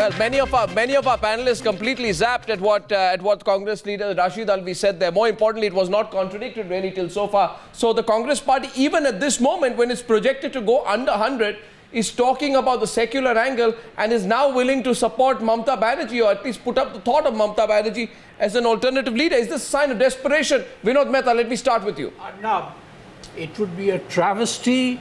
Well, many of our panelists completely zapped at what Congress leader Rashid Alvi said there. More importantly, it was not contradicted really till so far. So the Congress party, even at this moment when it's projected to go under 100, is talking about the secular angle and is now willing to support Mamta Banerjee, or at least put up the thought of Mamta Banerjee as an alternative leader. Is this a sign of desperation? Vinod Mehta, let me start with you. Now, it would be a travesty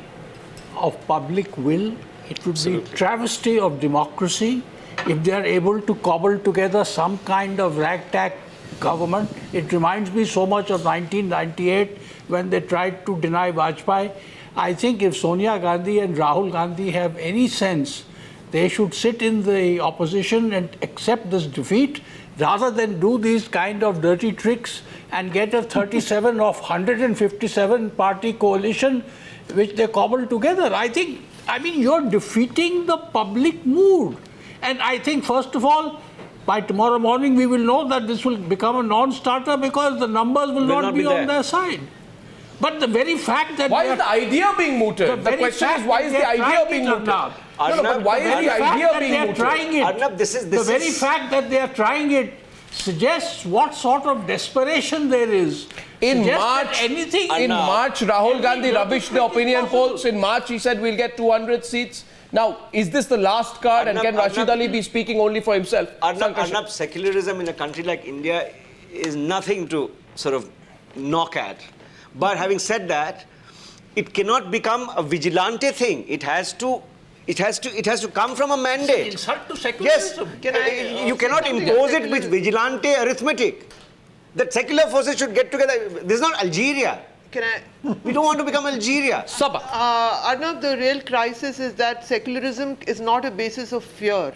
of public will. It would be a travesty of democracy if they are able to cobble together some kind of ragtag government. It reminds me so much of 1998 when they tried to deny Vajpayee. I think if Sonia Gandhi and Rahul Gandhi have any sense, they should sit in the opposition and accept this defeat rather than do these kind of dirty tricks and get a 37 of 157 party coalition which they cobble together. I mean, you're defeating the public mood. And I think, first of all, by tomorrow morning, we will know that this will become a non-starter because the numbers will not be on their side. But the very fact that... Why is the idea being mooted? The question is, why is the idea being mooted? No, but why is the idea being mooted? The very fact that they are trying it suggests what sort of desperation there is. In March, Rahul Gandhi rubbished the opinion polls. In March, he said we'll get 200 seats. Now, is this the last card, and can Rashid Ali be speaking only for himself? Arnab, secularism in a country like India is nothing to sort of knock at. But having said that, it cannot become a vigilante thing. It has to come from a mandate. It's an insult to secularism. Yes, you cannot impose it with vigilante arithmetic. That secular forces should get together. This is not Algeria. We don't want to become Algeria. Sabha. Arnab, the real crisis is that secularism is not a basis of fear.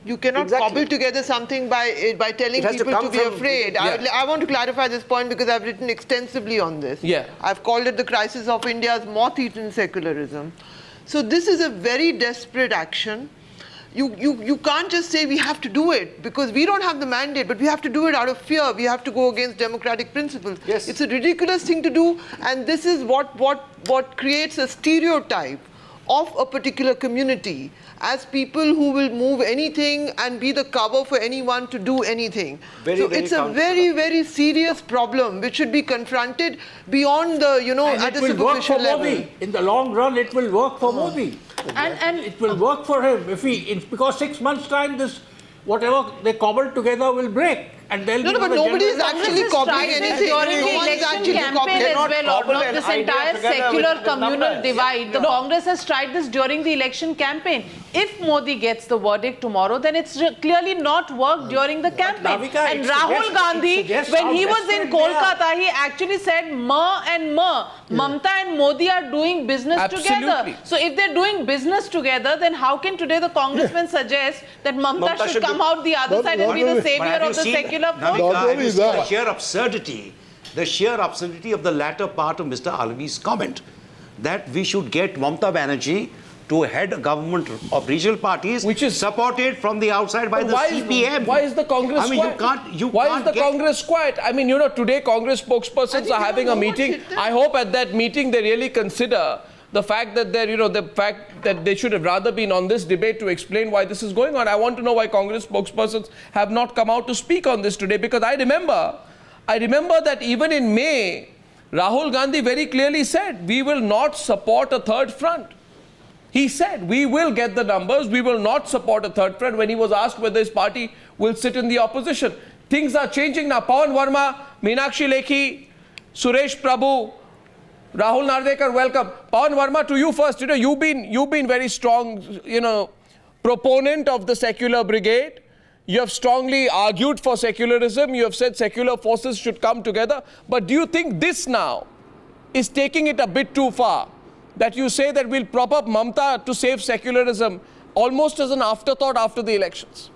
You cannot cobble together something by telling people to be afraid. Yeah. I want to clarify this point because I've written extensively on this. Yeah. I've called it the crisis of India's moth-eaten secularism. So this is a very desperate action. You can't just say we have to do it because we don't have the mandate, but we have to do it out of fear. We have to go against democratic principles. Yes. It's a ridiculous thing to do, and this is what creates a stereotype of a particular community as people who will move anything and be the cover for anyone to do anything. It's a very, very serious problem which should be confronted beyond the, at a superficial level. In the long run, it will work for Modi. And it will work for him because 6 months' time, whatever they cobbled together will break. And but nobody is actually copying anything. During the election campaign as well, Arnab, this entire secular communal divide, the Congress has tried this during the election campaign. If Modi gets the verdict tomorrow, then it's clearly not worked during the campaign. And Rahul Gandhi, when he was in Kolkata, he actually said, Mamta and Modi are doing business together. So if they're doing business together, then how can today the congressman suggest that Mamta should come out the other side and be the savior of the secular? The sheer absurdity of the latter part of Mr. Alvi's comment that we should get Mamta Banerjee to head a government of regional parties, which is supported from the outside by the CPM. Why is the Congress quiet? Why is the Congress quiet? I mean, today Congress spokespersons are having a meeting. I hope at that meeting they really consider the fact that they should have rather been on this debate to explain why this is going on. I want to know why Congress spokespersons have not come out to speak on this today, because I remember that even in May, Rahul Gandhi very clearly said, we will not support a third front. He said, we will get the numbers, we will not support a third front, when he was asked whether his party will sit in the opposition. Things are changing now. Pawan Verma, Meenakshi Lekhi, Suresh Prabhu, Rahul Nardekar, welcome. Pawan Verma, to you first. You've been very strong, proponent of the secular brigade. You have strongly argued for secularism. You have said secular forces should come together. But do you think this now is taking it a bit too far? That you say that we'll prop up Mamta to save secularism almost as an afterthought after the elections?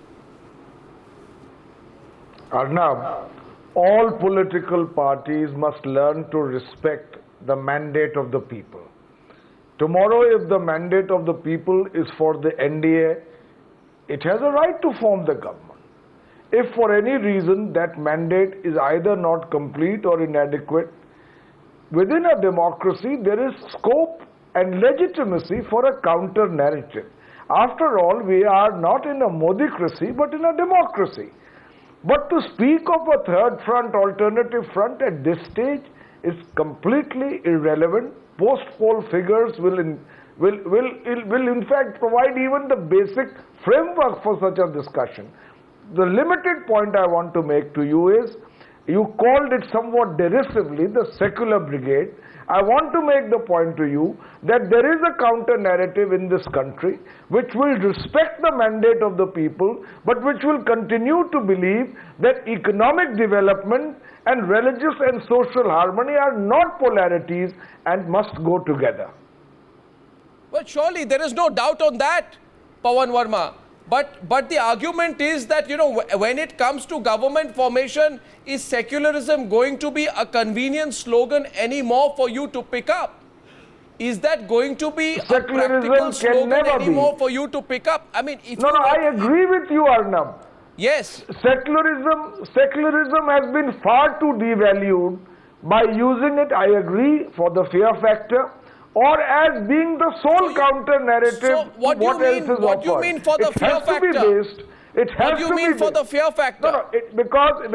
Arnab, all political parties must learn to respect the mandate of the people. Tomorrow, if the mandate of the people is for the NDA, it has a right to form the government. If for any reason that mandate is either not complete or inadequate, within a democracy there is scope and legitimacy for a counter narrative. After all, we are not in a Modicracy, but in a democracy. But to speak of a third front, alternative front at this stage is completely irrelevant. Post-poll figures will in fact provide even the basic framework for such a discussion. The limited point I want to make to you is, you called it somewhat derisively the secular brigade. I want to make the point to you that there is a counter narrative in this country which will respect the mandate of the people, but which will continue to believe that economic development and religious and social harmony are not polarities and must go together. Well, surely there is no doubt on that, Pawan Verma. But the argument is that, you know, when it comes to government formation, is secularism going to be a convenient slogan anymore for you to pick up? Is that going to be a practical slogan anymore for you to pick up? I mean, if I agree with you, Arnab. Yes. Secularism has been far too devalued by using it, I agree, for the fear factor, or as being the sole counter narrative. So what do you mean? What do you mean for the fear factor? What do you mean for the fear factor? No, because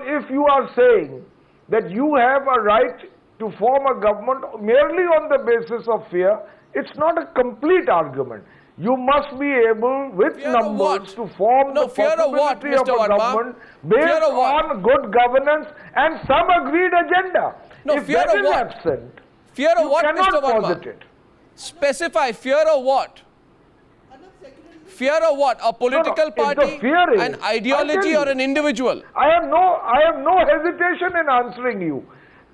if you are saying that you have a right to form a government merely on the basis of fear, it's not a complete argument. You must be able, with numbers, to form the possibility of a government based on good governance and some agreed agenda. If that is absent, fear of what, Mr. Verma? It. Specify fear of what? Fear of what? A political party, an ideology, or an individual? I have no hesitation in answering you.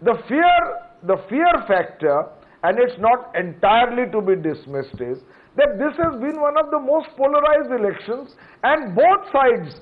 The fear factor, and it's not entirely to be dismissed, is that this has been one of the most polarized elections, and both sides,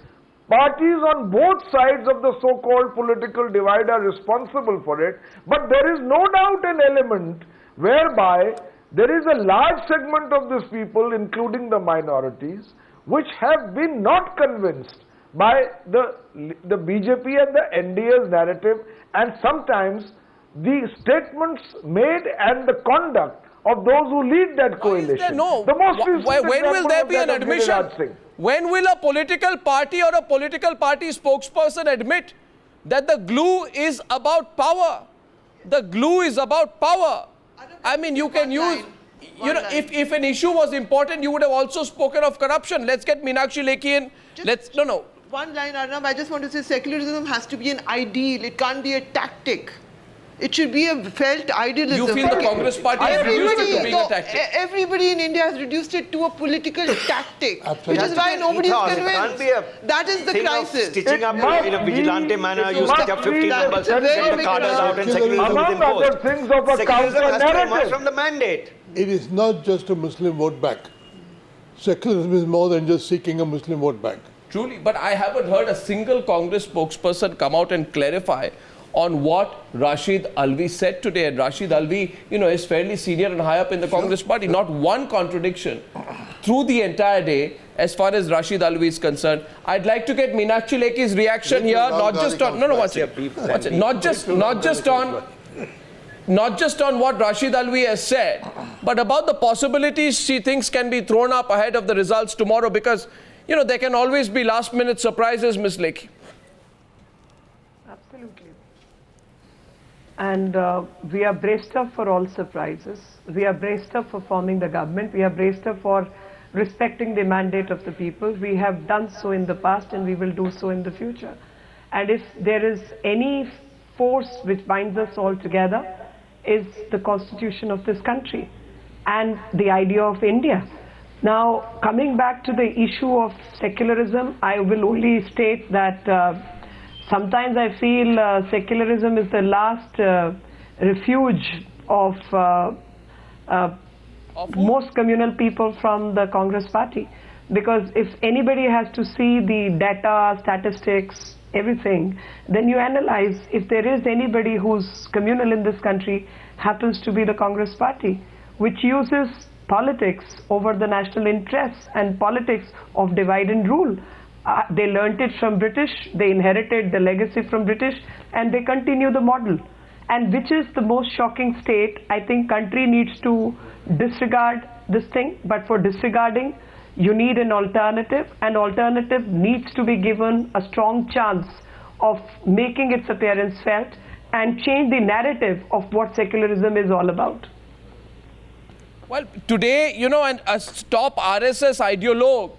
parties on both sides of the so-called political divide are responsible for it. But there is no doubt an element whereby there is a large segment of these people, including the minorities, which have been not convinced by the BJP and the NDA's narrative, and sometimes the statements made and the conduct of those who lead that coalition. When will there be an admission? When will a political party or a political party spokesperson admit that the glue is about power? The glue is about power. I mean, you can use, you know, if an issue was important, you would have also spoken of corruption. Let's get Meenakshi Lekhi in. One line, Arnab, I just want to say secularism has to be an ideal. It can't be a tactic. It should be a felt idealism. You feel the Congress party has reduced it to being a tactic? Everybody in India has reduced it to a political tactic, Absolutely. which is why nobody is convinced. That is the crisis. Stitching up in a vigilante manner, you stitch up 50 numbers, get the carders out, and secularism is imposed. Secularism has to emerge from the mandate. It is not just a Muslim vote bank. Secularism is more than just seeking a Muslim vote bank. Truly, but I haven't heard a single Congress spokesperson come out and clarify on what Rashid Alvi said today. And Rashid Alvi, you know, is fairly senior and high up in the Congress party. Not one contradiction through the entire day as far as Rashid Alvi is concerned. I'd like to get Meenakshi Lekhi's reaction here, not just on not just on what Rashid Alvi has said, but about the possibilities she thinks can be thrown up ahead of the results tomorrow, because, you know, there can always be last-minute surprises, Ms. Lekhi. Absolutely. And we are braced up for all surprises. We are braced up for forming the government. We are braced up for respecting the mandate of the people. We have done so in the past and we will do so in the future. And if there is any force which binds us all together, is the constitution of this country and the idea of India. Now, coming back to the issue of secularism, I will only state that sometimes I feel secularism is the last refuge of most communal people from the Congress party. Because if anybody has to see the data, statistics, everything, then you analyze if there is anybody who's communal in this country, happens to be the Congress party, which uses politics over the national interests and politics of divide and rule. They learnt it from British, they inherited the legacy from British, and they continue the model. And which is the most shocking state, I think country needs to disregard this thing, but for disregarding, you need an alternative. An alternative needs to be given a strong chance of making its appearance felt and change the narrative of what secularism is all about. Well, today, you know, a top RSS ideologue,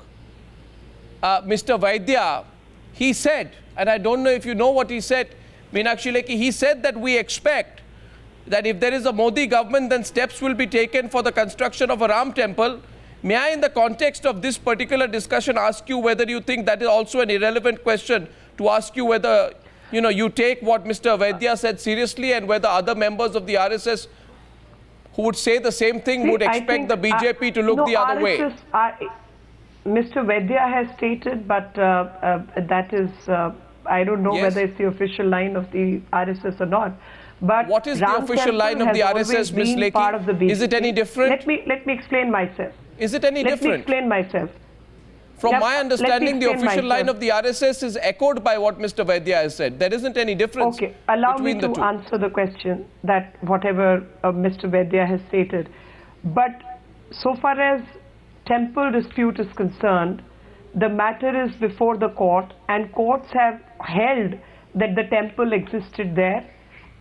Mr. Vaidya, he said, and I don't know if you know what he said, Meenakshi Lekhi, he said that we expect that if there is a Modi government, then steps will be taken for the construction of a Ram temple. May I, in the context of this particular discussion, ask you whether you think that is also an irrelevant question, to ask you whether, you know, you take what Mr. Vaidya said seriously, and whether other members of the RSS who would say the same thing would expect the BJP to look the other way. Mr. Vaidya has stated, but that is, I don't know whether it's the official line of the RSS or not. But what is the official line of the RSS, Ms. Lekhi? Is it any different? Let me explain myself. Is it any different? Let me explain myself. From my understanding, the official line of the RSS is echoed by what Mr. Vaidya has said. There isn't any difference. Okay, allow me to answer the question that whatever Mr. Vaidya has stated. But so far as temple dispute is concerned, the matter is before the court, and courts have held that the temple existed there,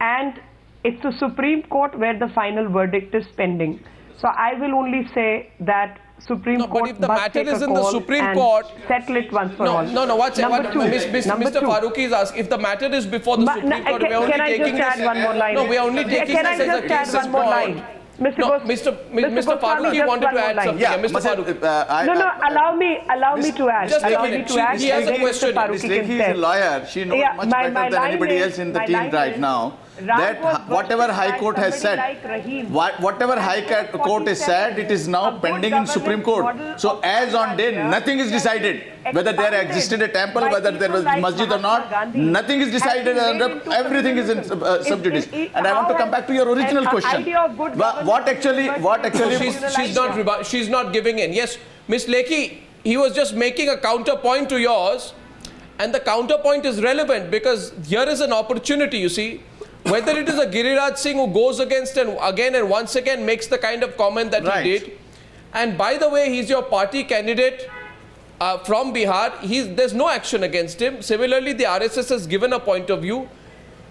and it's the Supreme Court where the final verdict is pending. So I will only say that Supreme Court but if the matter is in the Supreme Court, settle it once for all. Mr. Farooqi is asking, if the matter is before the Supreme Court, we are only taking this. One more line? No, we are only taking this as a case as point. Mr. Farooqi wanted to add something. Yeah, Mr. Farooqi. No, allow me to add. He has a question. Ms. Lekhi is a lawyer. She knows much better than anybody else in the team right now. That whatever High Court has said, whatever High Court has said, it is now pending in Supreme Court. So as on day, nothing is decided. Whether there existed a temple, whether there was masjid or not, nothing is decided, and everything is in sub judice. And I want to come back to your original question. She's not giving in. Yes, Ms. Lekhi, he was just making a counterpoint to yours, and the counterpoint is relevant because here is an opportunity, you see. Whether it is a Giriraj Singh who goes against and again and once again makes the kind of comment that he did. And by the way, he's your party candidate from Bihar. There's no action against him. Similarly, the RSS has given a point of view.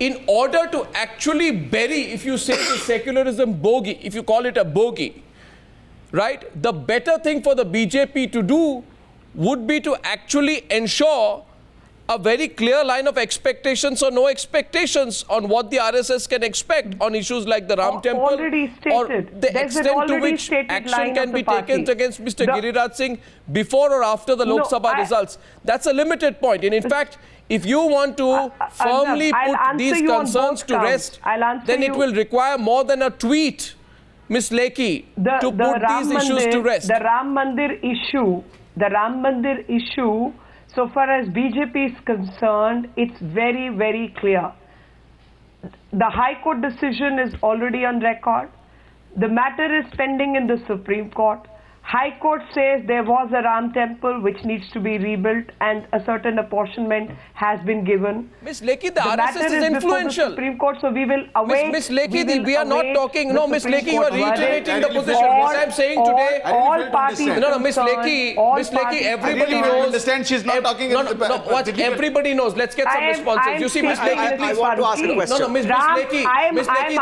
In order to actually bury, if you say the secularism bogey, if you call it a bogey, right, the better thing for the BJP to do would be to actually ensure a very clear line of expectations or no expectations on what the RSS can expect on issues like the Ram Temple, or the extent to which action can be taken against Mr. Giriraj Singh before or after the Lok Sabha results. That's a limited point. And in fact, if you want to firmly put these concerns to rest, then it will require more than a tweet, Ms. Lekhi, to put these issues to rest. The Ram Mandir issue, so far as BJP is concerned, it's very, very clear. The High Court decision is already on record. The matter is pending in the Supreme Court. High Court says there was a Ram temple which needs to be rebuilt and a certain apportionment has been given. Ms. Lekhi, the RSS is influential. The Supreme Court, so we will await. Ms. Lekhi, we are not talking. No, Ms. Lekhi, you are reiterating the position. What I'm saying today. All parties. No, Ms. Lekhi, everybody knows. Understand she's not talking. Everybody knows. Let's get some responses. You see, Ms. Lekhi, I want to ask a question. No, Ms. Lekhi,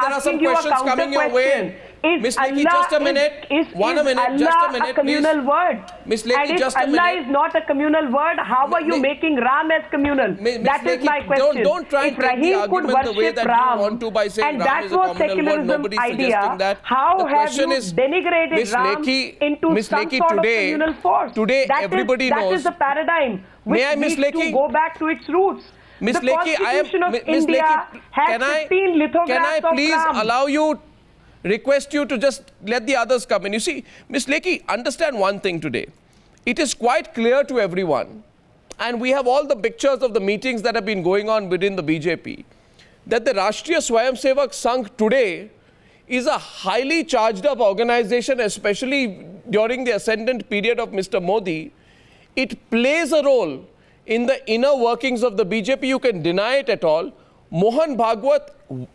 there are some questions coming your way. Ms. Lekhi, just a minute. One minute, just a minute, a communal please. Word. Ms. Lekhi, just a minute. Allah is not a communal word, how are you making Ram as communal? That is my question. Don't try and take the argument the way that you want to by saying Ram is a communal word. Nobody's suggesting that. How have you denigrated Ram into some sort of communal force? Today, everybody knows. That is the paradigm which needs to go back to its roots. Ms. The Constitution of India has 15 lithographs of Ram. Can I please allow you, request you to just let the others come in. You see, Ms. Lekhi, understand one thing today. It is quite clear to everyone, and we have all the pictures of the meetings that have been going on within the BJP, that the Rashtriya Swayamsevak Sangh today is a highly charged up organization, especially during the ascendant period of Mr. Modi. It plays a role in the inner workings of the BJP. You can deny it at all. Mohan Bhagwat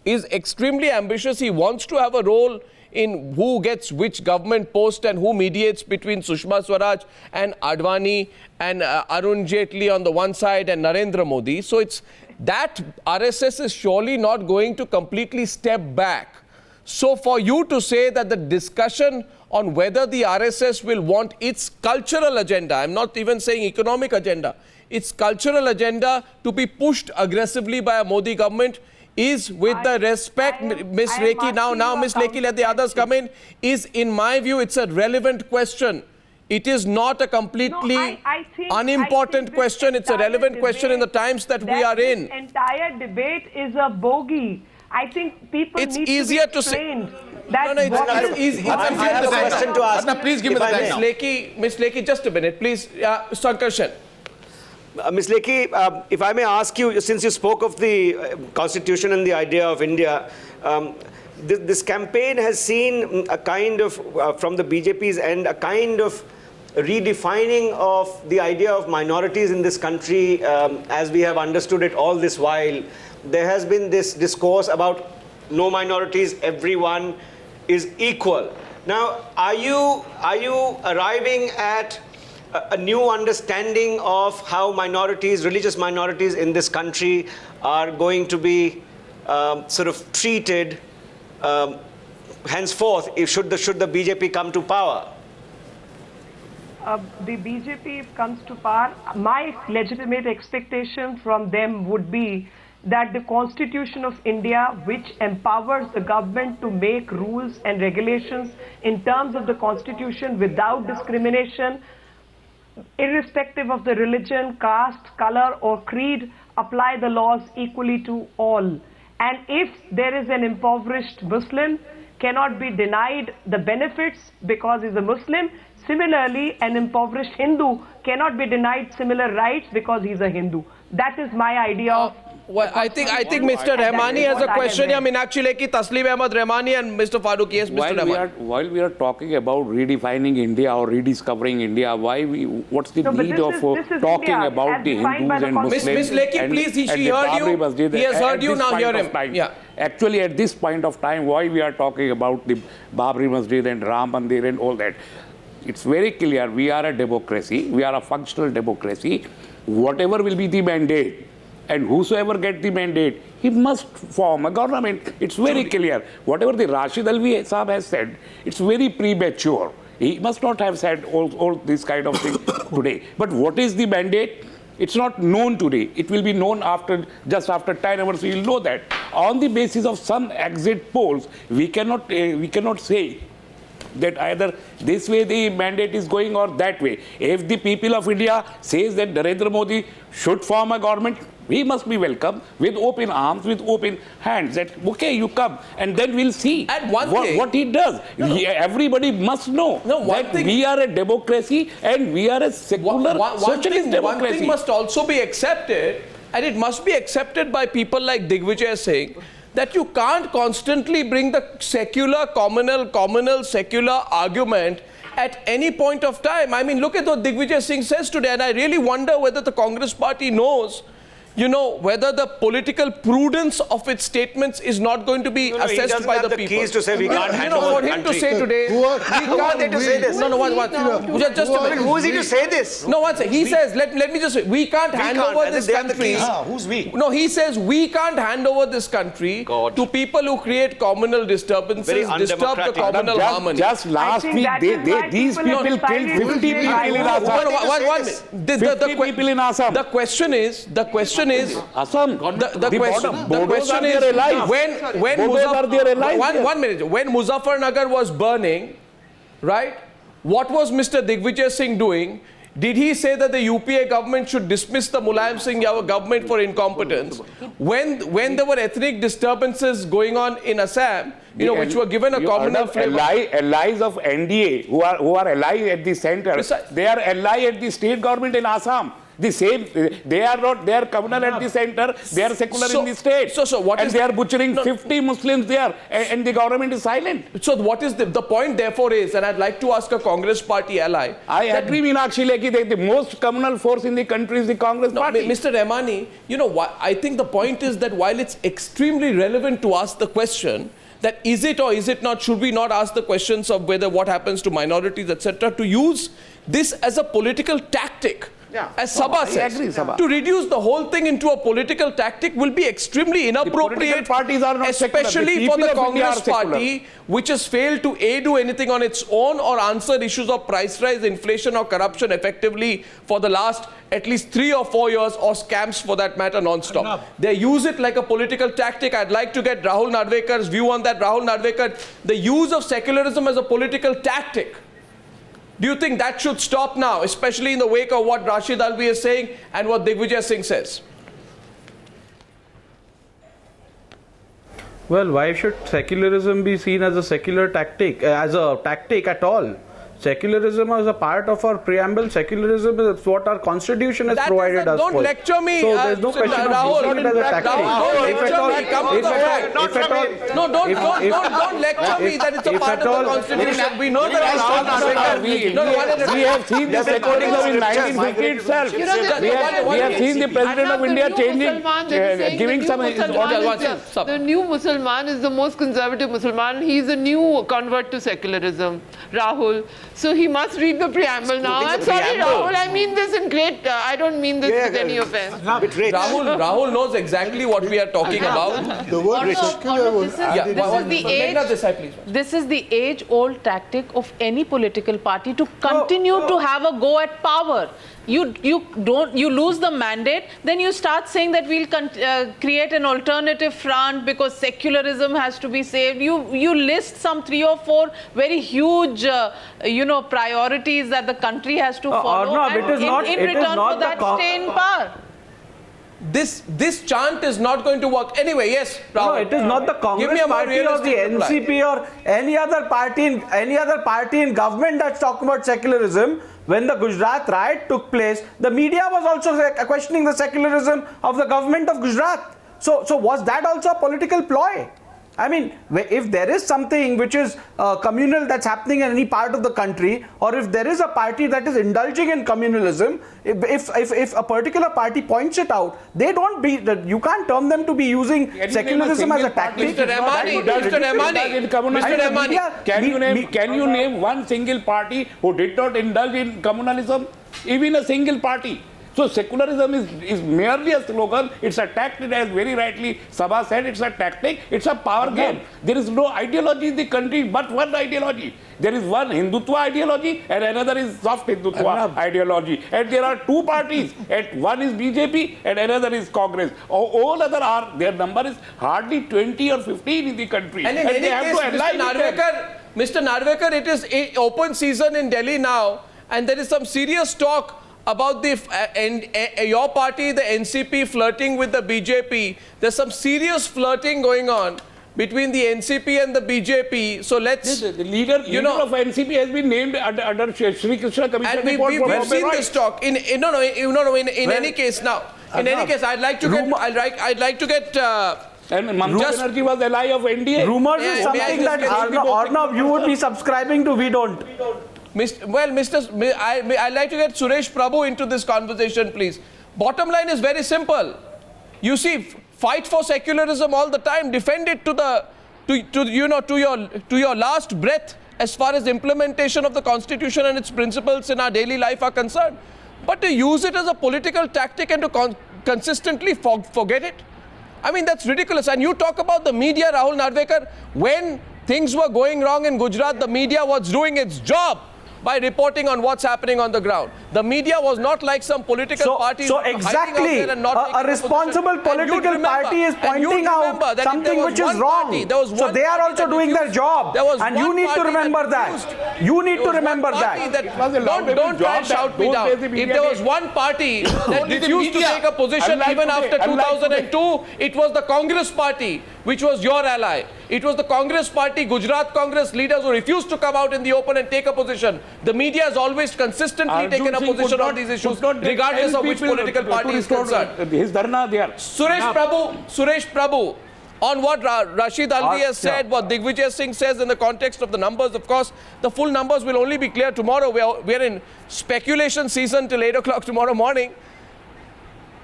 is extremely ambitious. He wants to have a role in who gets which government post and who mediates between Sushma Swaraj and Advani and Arun Jaitley on the one side and Narendra Modi. So it's that RSS is surely not going to completely step back. So for you to say that the discussion on whether the RSS will want its cultural agenda, I'm not even saying economic agenda, its cultural agenda to be pushed aggressively by a Modi government is, with the respect, Ms. Lekhi, now Ms. Lekhi, let the others come in, is, in my view, it's a relevant question. It is not a completely unimportant question. It's a relevant question in the times that we are in. The entire debate is a bogey. I think people need easier to be trained. It's easy. I have a question to ask. Please give me the time. Ms. Lekhi, just a minute, please. Sankarshan. Ms. Lekhi, if I may ask you, since you spoke of the constitution and the idea of India, this campaign has seen a kind of, from the BJP's end, a kind of redefining of the idea of minorities in this country as we have understood it all this while. There has been this discourse about no minorities, everyone is equal. Now, are you arriving at a new understanding of how minorities, religious minorities in this country are going to be sort of treated henceforth should the BJP come to power? The BJP comes to power, my legitimate expectation from them would be that the Constitution of India, which empowers the government to make rules and regulations in terms of the Constitution without discrimination, irrespective of the religion, caste, color or creed, apply the laws equally to all. And if there is an impoverished Muslim, cannot be denied the benefits because he's a Muslim. Similarly, an impoverished Hindu cannot be denied similar rights because he's a Hindu. That is my idea of... Well, I think Mr. Rahmani has a question. Yeah, Meenakshi Lekhi, Taslim Ahmed Rahmani and Mr. Farooq. Yes, Mr. Rahmani. While we are talking about redefining India or rediscovering India, what's the need of talking India, about the Hindus and Muslims? Ms. Lekhi, please, she heard you. He has heard you, now hear him. Yeah. Actually, at this point of time, why we are talking about the Babri Masjid and Ram Mandir and all that? It's very clear, we are a democracy, we are a functional democracy. Whatever will be the mandate, and whosoever gets the mandate, he must form a government. It's very clear. Whatever the Rashid Alvi Saab has said, it's very premature. He must not have said all this kind of thing today. But what is the mandate? It's not known today. It will be known just after 10 hours. We will know that. On the basis of some exit polls, we cannot say that either this way the mandate is going or that way. If the people of India says that Narendra Modi should form a government, we must be welcome with open arms, with open hands. That, okay, you come, and then we'll see what he does. Everybody must know that we are a democracy and we are a secular socialist democracy. One thing must also be accepted, and it must be accepted by people like Digvijay Singh, that you can't constantly bring the secular, communal, secular argument at any point of time. I mean, look at what Digvijay Singh says today, and I really wonder whether the Congress party knows, whether the political prudence of its statements is not going to be assessed by the people. He doesn't have the keys to say we can't hand over the country. For him to say today... Who are they to say this? Just a minute. Who is he to say this? No, one second. He says, let me just say, we can't hand over this country. Who's we? No, he says we can't hand over this country to people who create communal disturbances, disturb the communal harmony. Just last week, these people killed 50 people in Assam. 50 people in Assam. The question is, Assam. The question is, when Muzaffarnagar was burning, right? What was Mr. Digvijay Singh doing? Did he say that the UPA government should dismiss the Mulayam Singh Yadav government for incompetence? When there were ethnic disturbances going on in Assam, which were given a communal flavor. Allies of NDA who are allies at the center, they are allies at the state government in Assam. The same, they are not, they are communal at the center, they are secular in the state. And they are butchering 50 Muslims there, and the government is silent. So what is the point therefore is, and I'd like to ask a Congress party ally. I agree, Meenakshi Lekhi, the most communal force in the country is the Congress party. Mr. Rahmani, I think the point is that while it's extremely relevant to ask the question, that is it or is it not, should we not ask the questions of whether what happens to minorities, etc., to use this as a political tactic. As Sabha says, to reduce the whole thing into a political tactic will be extremely inappropriate, parties are not especially for the Congress party, which has failed to do anything on its own or answer issues of price rise, inflation or corruption effectively for the last at least 3 or 4 years, or scams for that matter, non-stop. They use it like a political tactic. I'd like to get Rahul Narvekar's view on that. Rahul Narvekar, the use of secularism as a political tactic, do you think that should stop now, especially in the wake of what Rashid Alvi is saying and what Digvijay Singh says? Well, why should secularism be seen as a secular tactic, as a tactic at all? Secularism is a part of our preamble. Secularism is what our constitution has provided us for. Don't lecture me. So there's no question Rahul, of it as a tactic. Don't lecture me that it's a part of the constitution. We know that. We have seen this secularism in 1950 itself. We have seen the President of India changing, giving some orders. The new Musliman is the most conservative Musliman. He is a new convert to secularism, Rahul. So he must read the preamble now. I'm sorry, Rahul. I mean this in great. I don't mean this with any offense. Rahul knows exactly what we are talking about. The word secular was this is the age-old tactic of any political party to continue to have a go at power. You lose the mandate, then you start saying that we'll create an alternative front because secularism has to be saved. You list some 3 or 4 very huge, priorities that the country has to follow, and in return for that, stay in power. This chant is not going to work anyway. Yes, Rahul. No, it is not the Congress party or the NCP or any other party in government that's talking about secularism. When the Gujarat riot took place, the media was also questioning the secularism of the government of Gujarat. So was that also a political ploy? I mean, if there is something which is communal that's happening in any part of the country, or if there is a party that is indulging in communalism, if a particular party points it out, they don't be, you can't term them to be using secularism as a tactic. Mr. Rahmani, can you name one single party who did not indulge in communalism? Even a single party. So secularism is merely a slogan. It's a tactic, as very rightly Sabha said. It's a tactic. It's a power game. There is no ideology in the country but one ideology. There is one Hindutva ideology and another is soft Hindutva ideology. And there are 2 parties. And one is BJP and another is Congress. All other are, their number is hardly 20 or 15 in the country. And in any case, Mr. Narvekar, it is open season in Delhi now, and there is some serious talk about your party, the NCP, flirting with the BJP. There's some serious flirting going on between the NCP and the BJP. So let's... The leader of NCP has been named under Shri Krishna Commission report. And we've seen this talk. In any case now, I'd like to get... And Mamata Banerjee was ally of NDA. Rumors is something that Arnav, you would be subscribing to, we don't. I'd like to get Suresh Prabhu into this conversation, please. Bottom line is very simple. You see, fight for secularism all the time. Defend it to your last breath as far as implementation of the Constitution and its principles in our daily life are concerned. But to use it as a political tactic and to consistently forget it, I mean, that's ridiculous. And you talk about the media, Rahul Narvekar. When things were going wrong in Gujarat, the media was doing its job by reporting on what's happening on the ground. The media was not like some political parties. So exactly, a responsible political party is pointing out something which is wrong. So they are also doing their job. And you need to remember that. You need to remember that. Don't try and shout me down. If there was one party that refused to take a position even after 2002, it was the Congress party, which was your ally. It was the Congress party, Gujarat Congress leaders who refused to come out in the open and take a position. The media has always consistently taken a position on these issues, regardless of which political party is concerned. His dharna there. Suresh Prabhu, on what Rashid Alvi has said, what Digvijay Singh says in the context of the numbers, of course, the full numbers will only be clear tomorrow. We are in speculation season till 8 o'clock tomorrow morning.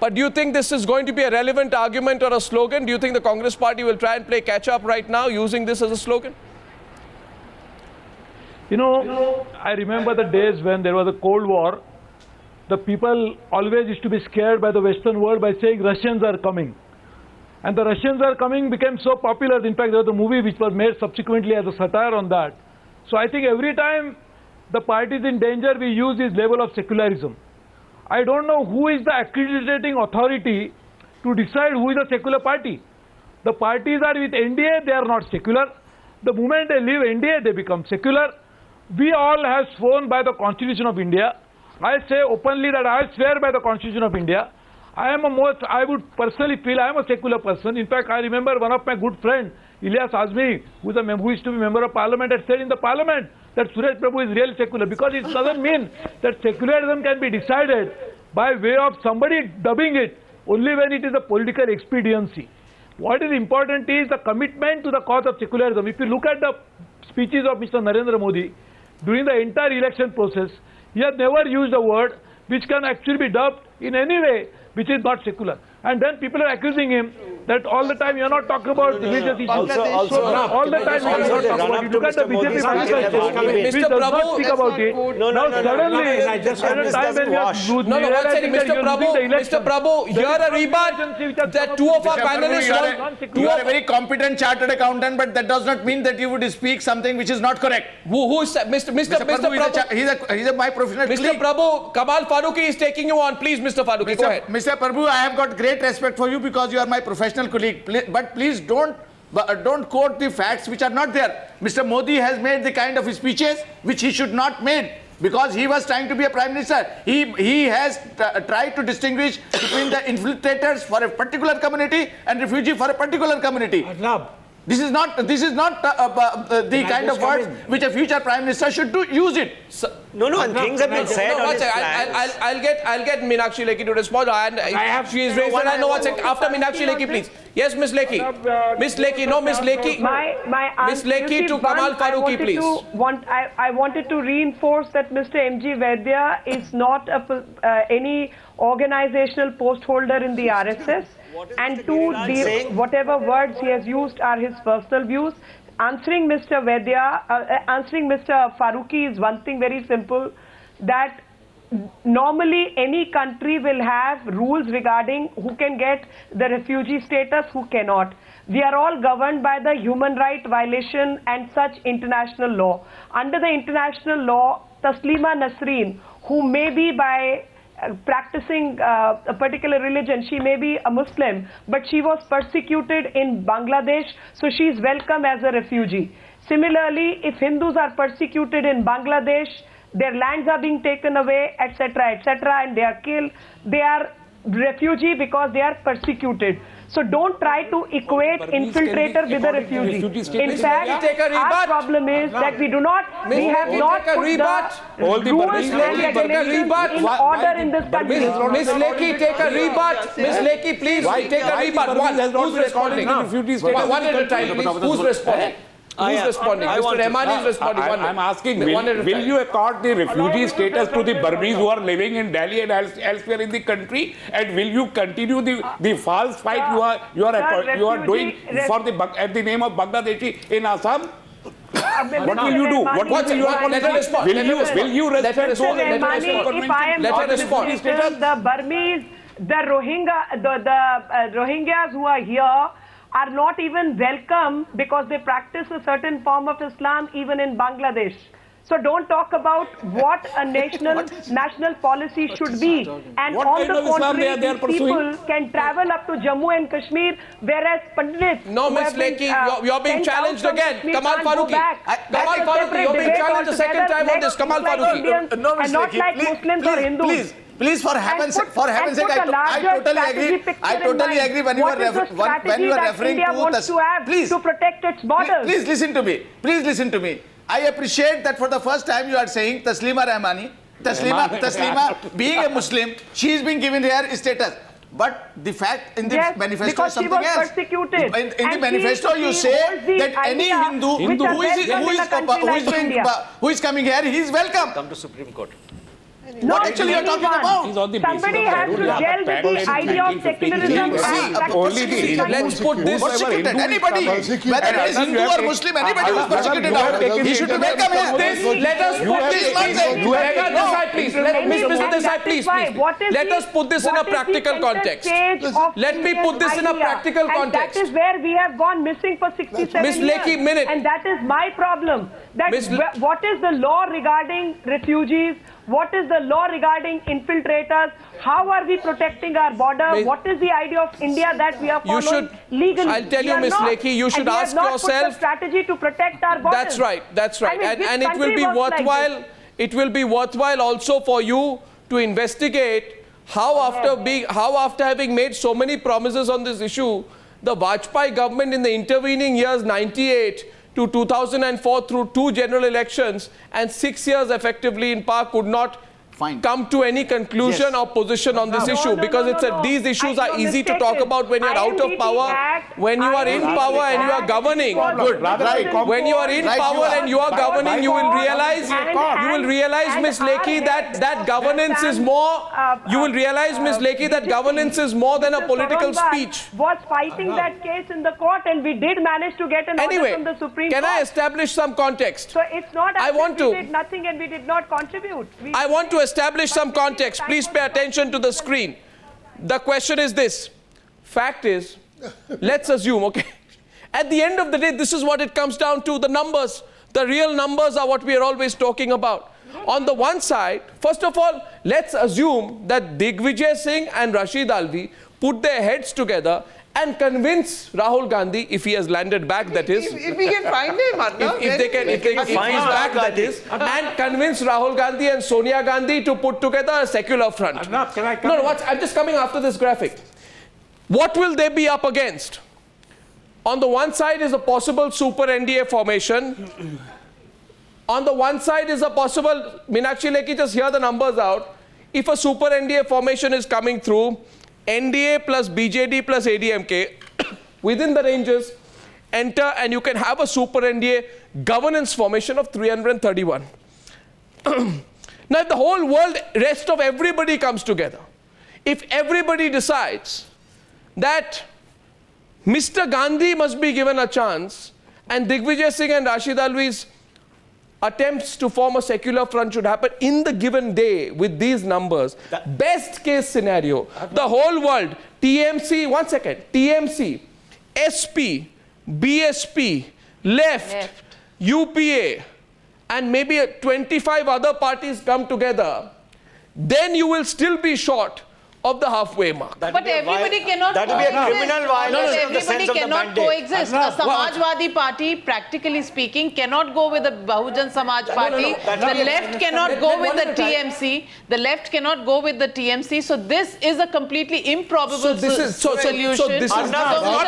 But do you think this is going to be a relevant argument or a slogan? Do you think the Congress party will try and play catch up right now using this as a slogan? You know, I remember the days when there was a Cold War. The people always used to be scared by the Western world by saying Russians are coming. And the Russians are coming became so popular. In fact, there was a movie which was made subsequently as a satire on that. So I think every time the party is in danger, we use this level of secularism. I don't know who is the accrediting authority to decide who is a secular party. The parties are with NDA, they are not secular. The moment they leave NDA, they become secular. We all have sworn by the Constitution of India. I say openly that I swear by the Constitution of India. I would personally feel I am a secular person. In fact, I remember one of my good friends, Ilyas Azmi, who used to be member of parliament, had said in the parliament that Suresh Prabhu is really secular, because it doesn't mean that secularism can be decided by way of somebody dubbing it only when it is a political expediency. What is important is the commitment to the cause of secularism. If you look at the speeches of Mr. Narendra Modi during the entire election process, he has never used a word which can actually be dubbed in any way which is not secular. And then people are accusing him that all the time you are not talking about religious issues. All the time you are not talking about it. Look at the BJP manifesto, which does not speak about it. Now suddenly, at a time when we are Mr. Prabhu, here a rebut that two of our panelists you are a very competent chartered accountant, but that does not mean that you would speak something which is not correct. Who is Mr. Prabhu? He's my professional Mr. colleague. Prabhu, Kamal Farooqi is taking you on. Please, Mr. Farooqi, go ahead. Mr. Prabhu, I have got great respect for you because you are my professional colleague. But please don't quote the facts which are not there. Mr. Modi has made the kind of speeches which he should not made because he was trying to be a prime minister. He has tried to distinguish between the infiltrators for a particular community and refugee for a particular community. This is not the kind of words which a future prime minister should use it. And things have been said on his plans. I'll get Meenakshi Lekhi to respond. And she is raised. I know what's after Meenakshi Lekhi, please. Yes, Miss Lekhi. Miss Lekhi, no, Miss Lekhi. Miss Lekhi to Kamal Farooqi, please. I wanted to reinforce that Mr. M.G. Vaidya is not any organizational post holder in the RSS. And whatever words he has used are his personal views. Answering Mr. Farooqi is one thing very simple, that normally any country will have rules regarding who can get the refugee status, who cannot. We are all governed by the human right violation and such international law. Under the international law, Taslima Nasreen, who may be by practicing a particular religion, she may be a Muslim, but she was persecuted in Bangladesh, so she is welcome as a refugee. Similarly, if Hindus are persecuted in Bangladesh, their lands are being taken away, etc., and they are killed, they are refugee because they are persecuted. So don't try to equate infiltrator with a refugee. In fact, our problem is that we have not put the rules and regulations in order in this country. Miss Lekhi, take a rebut. Miss Lekhi, please take a rebut. Who's responding? One at a time, please. Who's responding? Who's responding? Mr. Rahmani is responding. I'm asking, will you accord the refugee status to the Burmese who are living in Delhi and elsewhere in the country? And will you continue the false fight you are doing at the name of Bangladeshi in Assam? What will you do? What will you respond? Will you respect those? If I am not the Burmese, the Rohingyas who are here are not even welcome because they practice a certain form of Islam even in Bangladesh. So don't talk about what a national policy should be. And on the contrary, people can travel up to Jammu and Kashmir, whereas Pandits... No, Miss Lekhi, you're being challenged again. Kamal Farooqi. Kamal Farooqi, you're being challenged the second time on this. Kamal Farooqi. No, Miss Lekhi, please, for heaven's sake, I totally agree when you are referring to to protect its borders. Please listen to me. Please listen to me. I appreciate that for the first time you are saying Taslima Rahmani, Taslima being a Muslim, she is being given her status. But the fact in the manifesto is something else. Because she was persecuted. In the manifesto you say that any Hindu who is coming here, he is welcome. Come to Supreme Court. What actually you are talking about? Somebody has to gel with the idea of secularism. Let's put this. Persecuted. Anybody, whether it is Hindu or Muslim, anybody who is persecuted out, he should be welcome here. Let us put this, please. Mr. Desai, please. Let us put this in a practical context. Let me put this in a practical context. That is where we have gone missing for 67 Miss Lekhi, years. minute. And that is my problem. That what is the law regarding refugees? What is the law regarding infiltrators? How are we protecting our border? What is the idea of India that we are following legally? I'll tell you, Miss Lekhi, you should ask yourself. Put the strategy to protect our borders. That's right. That's right. I mean, and it will be worthwhile. Like it will be worthwhile also for you to investigate how after having made so many promises on this issue, the Vajpayee government in the intervening years 98 to 2004 through 2 general elections and 6 years effectively in power could not come to any conclusion or position on this issue because these issues are easy to talk about when you're out of power. When you are in power and you are governing, when you are in power and you are governing, you will realize, Miss Lekhi, that governance is more. You will realize, Miss Lekhi, that governance is more than a political speech. Was fighting that case in the court, and we did manage to get an order from the Supreme Court. Can I establish some context? So it's not as if we did nothing and we did not contribute. I want to establish some context. Please pay attention to the screen. The question is this. Fact is, let's assume, okay, at the end of the day, this is what it comes down to. The numbers, the real numbers are what we are always talking about. On the one side, first of all, let's assume that Digvijay Singh and Rashid Alvi put their heads together and convince Rahul Gandhi, if he has landed back, that is. If we can find him, Arna, if he's back, that is, and convince Rahul Gandhi and Sonia Gandhi to put together a secular front. Arna, can I come I'm just coming after this graphic. What will they be up against? On the one side is a possible Super NDA formation. On the one side is a possible, Meenakshi Lekhi, just hear the numbers out. If a Super NDA formation is coming through, NDA plus BJD plus ADMK within the ranges enter, and you can have a Super NDA governance formation of 331. Now, if the whole world, rest of everybody comes together, if everybody decides that Mr. Gandhi must be given a chance and Digvijay Singh and Rashid Alvi's attempts to form a secular front should happen in the given day with these numbers. Best case scenario, the whole world, TMC, one second, TMC, SP, BSP, left, UPA, and maybe 25 other parties come together, then you will still be short of the halfway mark. But everybody cannot coexist. That will be a criminal violation of the sense of the cannot mandate. coexist. A Samajwadi party, practically speaking, cannot go with the Bahujan Samaj party. The left cannot go with the TMC. The left cannot go with the TMC. So this is a completely improbable solution. So Mr.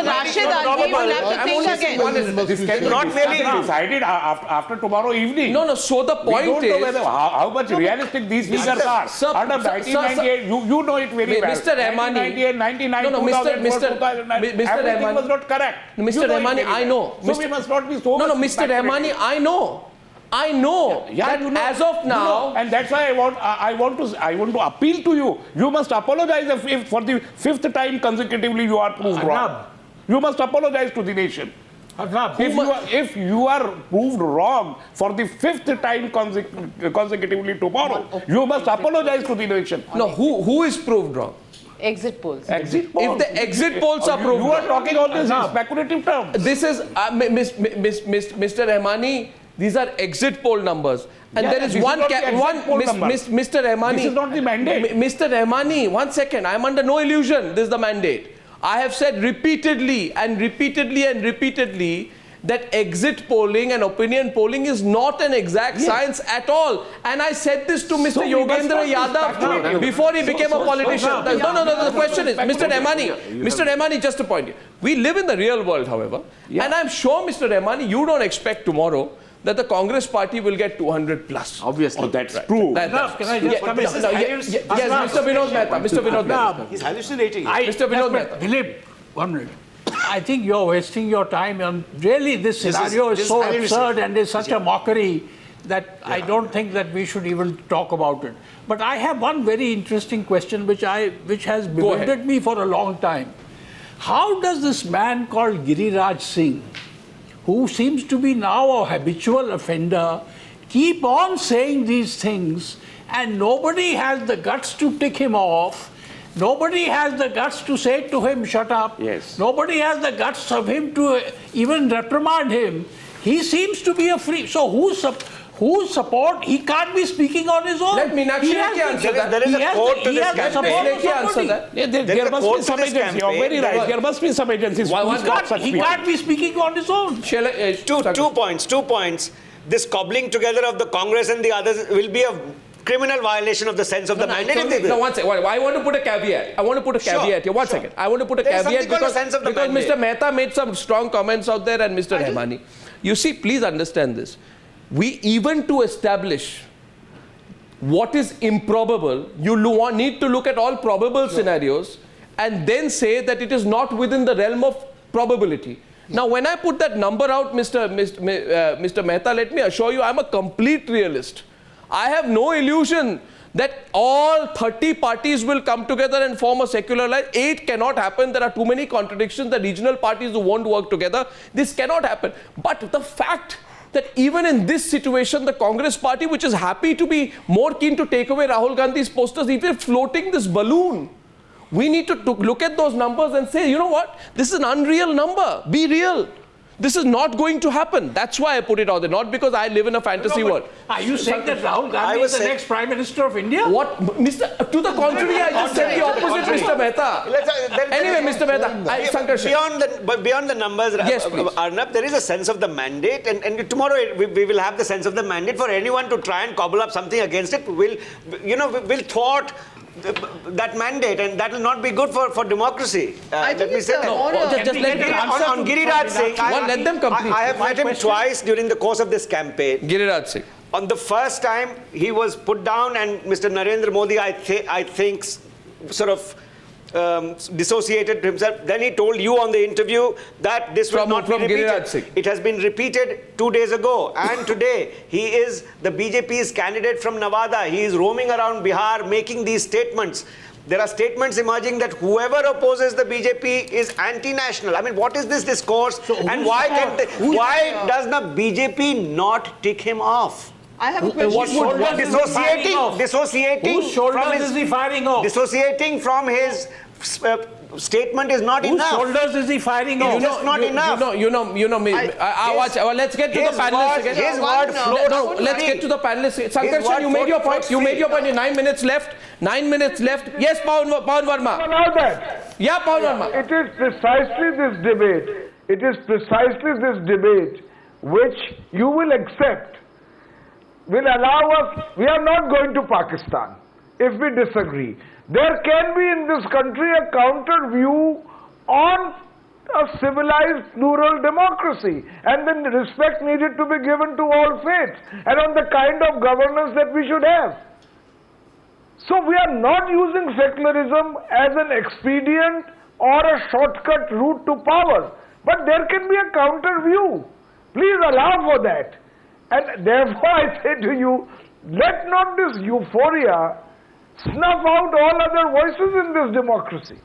Rashid Alvi will have to think again. This can not really decided after tomorrow evening. No. So the point we don't is know how much realistic these figures are. Under 1998, you know it very well. Mr. Rahmani, 1999, Mr. everything was not correct. Mr. Rahmani, I know. So we must not be so much. Mr. Rahmani, I know that as of now, and that's why I want to appeal to you. You must apologize if for the 5th time consecutively you are proved wrong. You must apologize to the nation. If you are proved wrong for the 5th time consecutively tomorrow, you must apologize to the nation. No, who is proved wrong? Exit polls. Exit polls. If the exit polls are proved wrong. You are talking all this in speculative terms. This is, Mr. Rahmani, these are exit poll numbers. And there is Mr. Rahmani. This is not the mandate. Mr. Rahmani, 1 second. I am under no illusion. This is the mandate. I have said repeatedly that exit polling and opinion polling is not an exact science at all. And I said this to Mr. Yogendra Yadav before he became a politician. No, the question is, Mr. Rahmani, just a point. We live in the real world, however. And I'm sure, Mr. Rahmani, you don't expect tomorrow that the Congress party will get 200 plus. Obviously. Oh, that's true. Can I just come in? Yes, Mr. Vinod Mehta. He's hallucinating. Mr. Vinod Mehta. Dilip, 1 minute. I think you're wasting your time on really this scenario is so absurd and is such a mockery that I don't think that we should even talk about it. But I have one very interesting question which has bewildered me for a long time. How does this man called Giriraj Singh, who seems to be now a habitual offender, keep on saying these things, and nobody has the guts to tick him off? Nobody has the guts to say to him, shut up. Yes. Nobody has the guts of him to even reprimand him. He seems to be a free... So whose support? He can't be speaking on his own. Let Meenakshi answer that. There is a quote to this campaign. There must be some agency. You're very right. There must be some agencies. He can't be speaking on his own. Two points. This cobbling together of the Congress and the others will be a criminal violation of the sense of the mandate. No, one second. I want to put a caveat. I want to put a caveat here. One second. I want to put a caveat because Mr. Mehta made some strong comments out there and Mr. Hemani. You see, please understand this. Even to establish what is improbable, you need to look at all probable scenarios and then say that it is not within the realm of probability. Now, when I put that number out, Mr. Mehta, let me assure you, I'm a complete realist. I have no illusion that all 30 parties will come together and form a secular alliance. 8 cannot happen. There are too many contradictions. The regional parties who won't work together. This cannot happen. But the fact that even in this situation, the Congress party, which is happy to be more keen to take away Rahul Gandhi's posters, even floating this balloon, we need to look at those numbers and say, you know what? This is an unreal number. Be real. This is not going to happen. That's why I put it out there, not because I live in a fantasy world. Are you saying that Rahul Gandhi is the next Prime Minister of India? What? To the contrary, I just said the opposite, Mr. Mehta. Anyway, Mr. Mehta, beyond the numbers, yes, Arnab, there is a sense of the mandate, and tomorrow we will have the sense of the mandate. For anyone to try and cobble up something against it will thwart that mandate, and that will not be good for democracy. Let me say that. On Giriraj Singh, let them complete. I have met him twice during the course of this campaign. Giriraj Singh. On the first time, he was put down, and Mr. Narendra Modi, I think, sort of dissociated himself. Then he told you on the interview that this will not be repeated. It has been repeated 2 days ago, and today he is the BJP's candidate from Nevada. He is roaming around Bihar making these statements. There are statements emerging that whoever opposes the BJP is anti-national. I mean, what is this discourse? And why does the BJP not tick him off? I have a question. Dissociating. Whose shoulders is he firing off? Dissociating from his statement is not enough. Whose shoulders is he firing off? It's just not enough. Let's get to the panelists again. Let's get to the panelists. Sankarshan, you made your point. You made your point. 9 minutes left. 9 minutes left. Yes, Pawan Verma. Allow that. Yeah, Pawan Verma. It is precisely this debate. It is precisely this debate which you will accept will allow us. We are not going to Pakistan if we disagree. There can be in this country a counter view on a civilized plural democracy, and then respect needed to be given to all faiths and on the kind of governance that we should have. So we are not using secularism as an expedient or a shortcut route to power, but there can be a counter view. Please allow for that. And therefore I say to you, let not this euphoria snuff out all other voices in this democracy.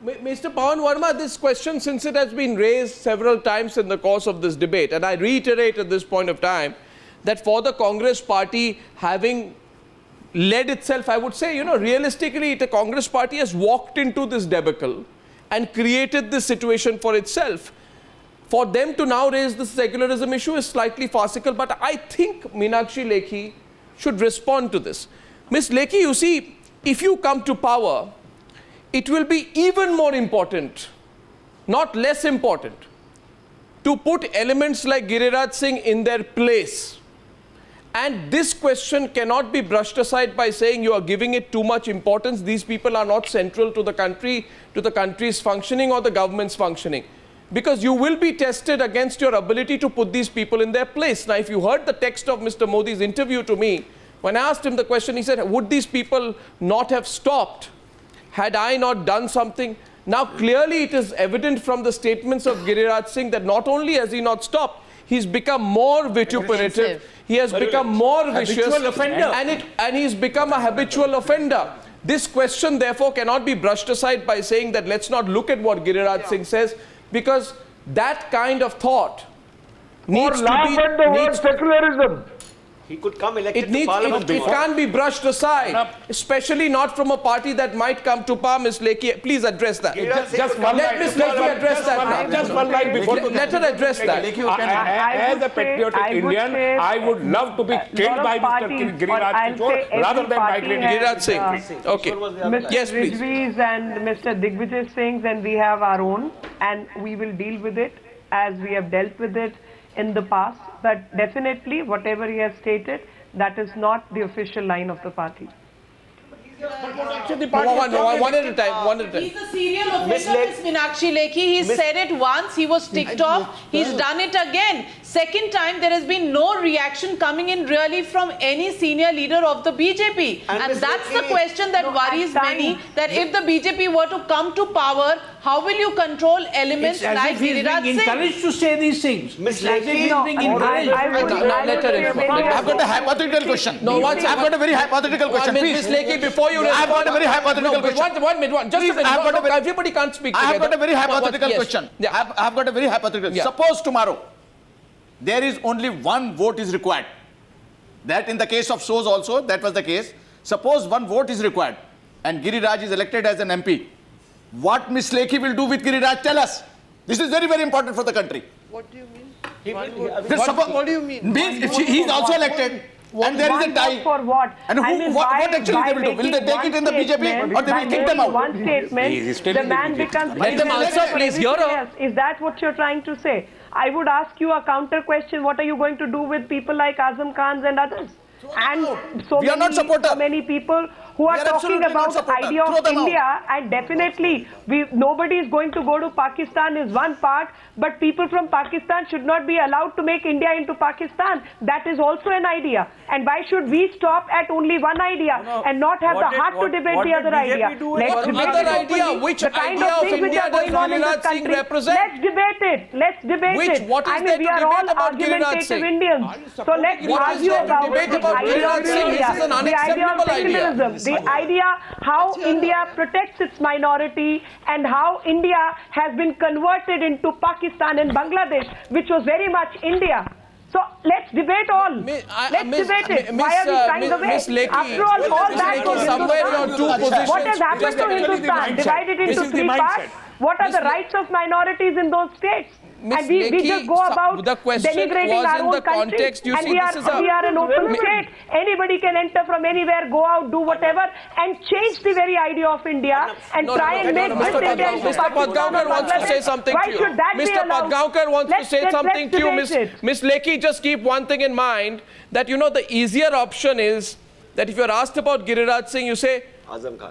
Mr. Pawan Verma, this question, since it has been raised several times in the course of this debate, and I reiterate at this point of time that for the Congress party having led itself, I would say, realistically, the Congress party has walked into this debacle and created this situation for itself. For them to now raise the secularism issue is slightly farcical, but I think Meenakshi Lekhi should respond to this. Ms. Lekhi, you see, if you come to power, it will be even more important, not less important, to put elements like Giriraj Singh in their place. And this question cannot be brushed aside by saying you are giving it too much importance. These people are not central to the country, to the country's functioning or the government's functioning. Because you will be tested against your ability to put these people in their place. Now, if you heard the text of Mr. Modi's interview to me, when I asked him the question, he said, would these people not have stopped had I not done something? Now, clearly it is evident from the statements of Giriraj Singh that not only has he not stopped, he's become more vituperative. He has become more vicious. And he's become a habitual offender. This question, therefore, cannot be brushed aside by saying that let's not look at what Giriraj Singh says, because that kind of thought needs to be... the word secularism. He could come elected to Parliament. It can't be brushed aside, especially not from a party that might come to power. Ms. Lekhi, please address that. Just one Let Ms. Lekhi address that. Just one line before. Let her address that. As a patriotic Indian, I would love to be killed by Mr. Giriraj Kishore rather than by Giriraj Singh. Okay. Mr. Yes, please. Rijvi's and Mr. Digvijay Singh's, and we have our own, and we will deal with it as we have dealt with it in the past, but definitely whatever he has stated, that is not the official line of the party. One at a time. He's a serial offender, Ms. Meenakshi Lekhi. He said it once, he was ticked off, he's done it again. Second time, there has been no reaction coming in really from any senior leader of the BJP. And that's the question that worries many, that if the BJP were to come to power, how will you control elements like Giriraj Singh? Encouraged to say these things. Ms. Lekhi, I've got a hypothetical question. I've got a very hypothetical question. Ms. Lekhi, before you respond, I've got a very hypothetical question. One minute. Just a minute. Everybody can't speak together. I've got a very hypothetical question. I've got a very hypothetical question. Suppose tomorrow there is only one vote is required. That in the case of Soos also, that was the case. Suppose one vote is required and Giriraj is elected as an MP. What Ms. Lekhi will do with Giriraj? Tell us. This is very, very important for the country. What do you mean? What do you mean? If he is also elected and there is a tie. For what? And what actually they will do? Will they take it in the BJP or they will kick them out? One statement, the man becomes... Let them answer, please. Is that what you're trying to say? I would ask you a counter question. What are you going to do with people like Azam Khan and others? And so many people who are talking about the idea of India, and definitely nobody is going to go to Pakistan is one part, but people from Pakistan should not be allowed to make India into Pakistan. That is also an idea. And why should we stop at only one idea and not have the heart to debate the other idea? Let's debate it. Which idea of India does Giriraj Singh represent? Let's debate it. Let's debate it. What is there to we are all debate about Giriraj argumentative Singh? Indians. So let's argue about the idea of secularism. The idea how India protects its minority and how India has been converted into Pakistan and Bangladesh, which was very much India. So let's debate all. Let's debate it. Why are we trying away? After all that was Hindustan. What has happened to Hindustan? Divided into three parts. What are the rights of minorities in those states? And we just go about denigrating our own country. And we are an open state. Anybody can enter from anywhere, go out, do whatever, and change the very idea of India and try and make this India into Mr. Padgaonkar wants to say something to you. Why should that be allowed? Mr. Padgaonkar wants to say something to you. Ms. Lekhi, just keep one thing in mind, that the easier option is that if you're asked about Giriraj Singh, you say,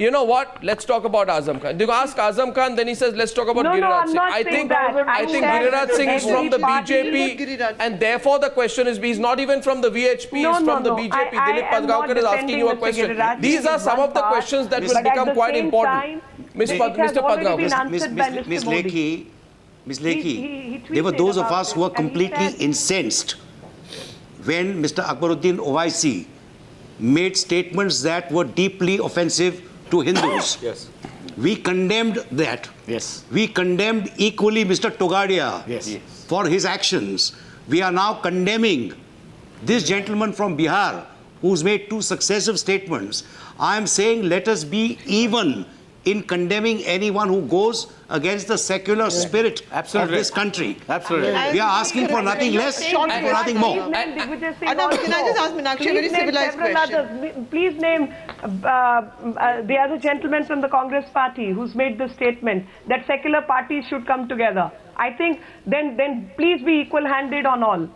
you know what? Let's talk about Azam Khan. You ask Azam Khan, then he says, let's talk about Giriraj Singh. I think Giriraj Singh is from the BJP, and therefore the question is, he's not even from the VHP, he's from the BJP. Dilip Padgaonkar is asking you a question. These are some of the questions that will become quite important. Mr. Padgaonkar. Ms. Lekhi, there were those of us who were completely incensed when Mr. Akbaruddin Owaisi made statements that were deeply offensive to Hindus. Yes. We condemned that. Yes. We condemned equally Mr. Togadia for his actions. We are now condemning this gentleman from Bihar who's made two successive statements. I am saying let us be even in condemning anyone who goes against the secular spirit of this country. Absolutely. We are asking for nothing less and for nothing more. Can I just ask Meenakshi a very civilized question? Please name the other gentleman from the Congress party who's made the statement that secular parties should come together. I think then please be equal-handed on all.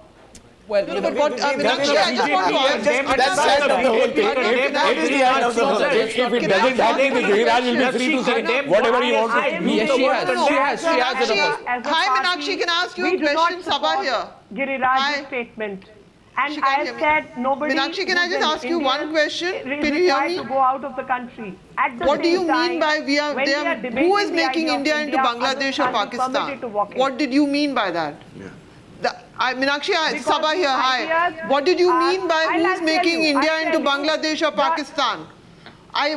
Well, Meenakshi, I just want to ask. That's the end of the whole thing. That is the end of the whole thing. If it doesn't happen, Giriraj will be free to say whatever he wants. Yes, she has it. Hi, Meenakshi, can I ask you a question? Sabha here. Giriraj's statement. And I said nobody... Meenakshi, can I just ask you one question? Can you hear me? To go out of the country. What do you mean by who is making India into Bangladesh or Pakistan? What did you mean by that? Meenakshi, Sabha here, hi. What did you mean by who's making India into Bangladesh or Pakistan? I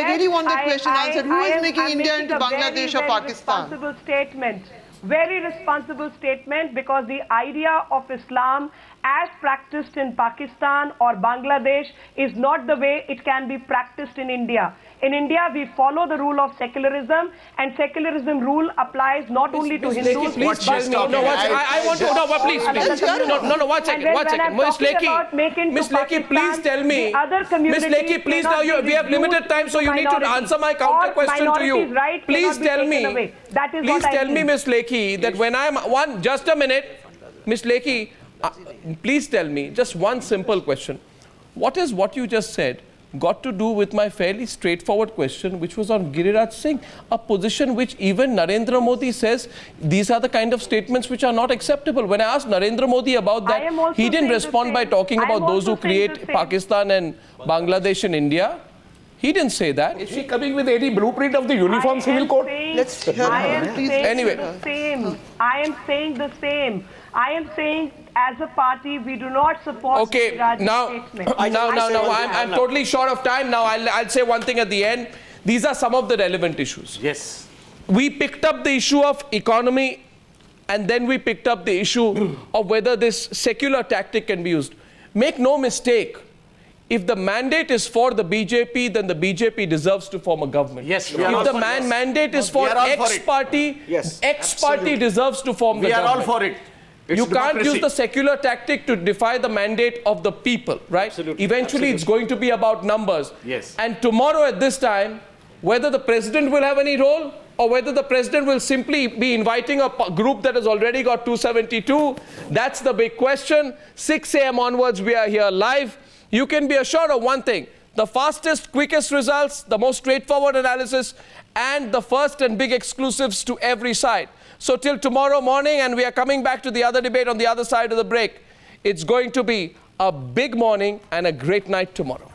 really want that question answered. Who is making India into Bangladesh or Pakistan? Very responsible statement, because the idea of Islam as practiced in Pakistan or Bangladesh is not the way it can be practiced in India. In India, we follow the rule of secularism, and secularism rule applies not only to Hindus, please tell me. No, I want to. No, please. No, one second. Miss Lekhi, please tell me. Miss Lekhi, please, now we have limited time, so you need to answer my counter question to you. Please tell me. Please tell me, Miss Lekhi, that when I'm just a minute, Miss Lekhi, please tell me just one simple question. What is what you just said got to do with my fairly straightforward question, which was on Giriraj Singh, a position which even Narendra Modi says these are the kind of statements which are not acceptable. When I asked Narendra Modi about that, he didn't respond by talking about those who create Pakistan and Bangladesh and India. He didn't say that. Is she coming with any blueprint of the Uniform Civil Code? Let's hear her. Anyway. I am saying the same. I am saying, as a party, we do not support. Okay, now I'm totally short of time. Now I'll say one thing at the end. These are some of the relevant issues. Yes. We picked up the issue of economy, and then we picked up the issue of whether this secular tactic can be used. Make no mistake. If the mandate is for the BJP, then the BJP deserves to form a government. Yes, if the mandate is for X party, yes, X party deserves to form the government. We are all for it. You can't use the secular tactic to defy the mandate of the people, right? Absolutely. Eventually, it's going to be about numbers. Yes. And tomorrow at this time, whether the president will have any role or whether the president will simply be inviting a group that has already got 272, that's the big question. 6 a.m. onwards, we are here live. You can be assured of one thing: the fastest, quickest results, the most straightforward analysis, and the first and big exclusives to every side. So till tomorrow morning, and we are coming back to the other debate on the other side of the break. It's going to be a big morning and a great night tomorrow.